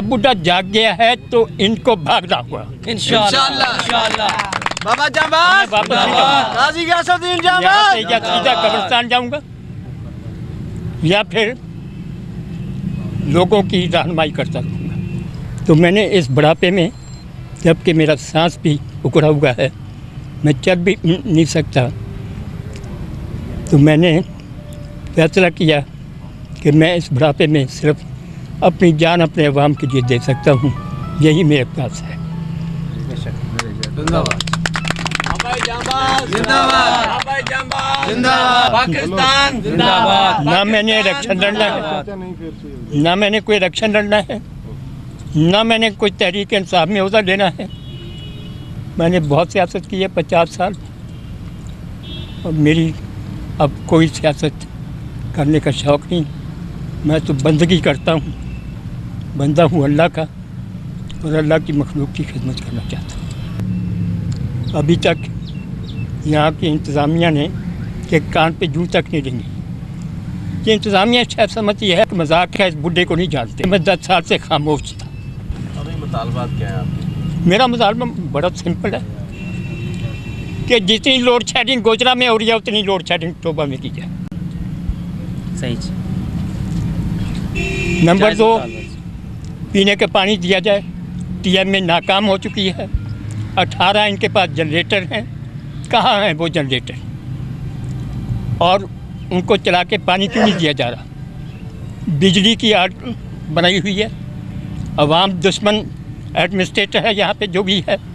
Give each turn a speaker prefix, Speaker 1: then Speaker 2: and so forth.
Speaker 1: अब बुढ़ा जाग गया है तो इनको भागना हुआ
Speaker 2: इंशाअल्लाह।
Speaker 3: बाबा जाबाज, काजी गयासुद्दीन जाबाज।
Speaker 1: या सीधा कब्रिस्तान जाऊंगा या फिर लोगों की रहनुमाई करता रहूँगा। तो मैंने इस बुढ़ापे में, जबकि मेरा सांस भी उखड़ा हुआ है, मैं चल भी नहीं सकता, तो मैंने फैसला किया कि मैं इस बुढ़ापे में सिर्फ अपनी जान अपने अवाम के लिए दे सकता हूँ। यही मेरे पास है।
Speaker 2: पाकिस्तान जिंदाबाद।
Speaker 1: ना मैंने इलेक्शन लड़ना है, ना मैंने कोई इलेक्शन लड़ना है, ना मैंने कोई तहरीक इंसाफ में ओहदा लेना है। मैंने बहुत सियासत की है 50 साल, और मेरी अब कोई सियासत करने का शौक़ नहीं। मैं तो बंदगी करता हूँ, बंदा हूँ अल्लाह का, और अल्लाह की मखलूक की खिदमत करना चाहता हूँ। अभी तक यहाँ की इंतज़ामिया ने के कान पे जूं तक नहीं रेंगी। ये इंतज़ामिया शायद समझती है कि मजाक है, इस बुढ़े को नहीं जानते। मैं 10 साल से खामोश था।
Speaker 3: अभी मुतालबात क्या है आपके?
Speaker 1: मेरा मुतालबा बड़ा सिंपल है कि जितनी लोड शेडिंग गोजरा में हो रही है उतनी लोड शेडिंग टोबा में की जाए।
Speaker 2: सही।
Speaker 1: नंबर 2, पीने का पानी दिया जाए। टीएम में नाकाम हो चुकी है। 18 इनके पास जनरेटर हैं, कहाँ हैं वो जनरेटर? और उनको चला के पानी क्यों नहीं दिया जा रहा? बिजली की आड़ बनाई हुई है। अवाम दुश्मन एडमिनिस्ट्रेटर है यहाँ पे जो भी है।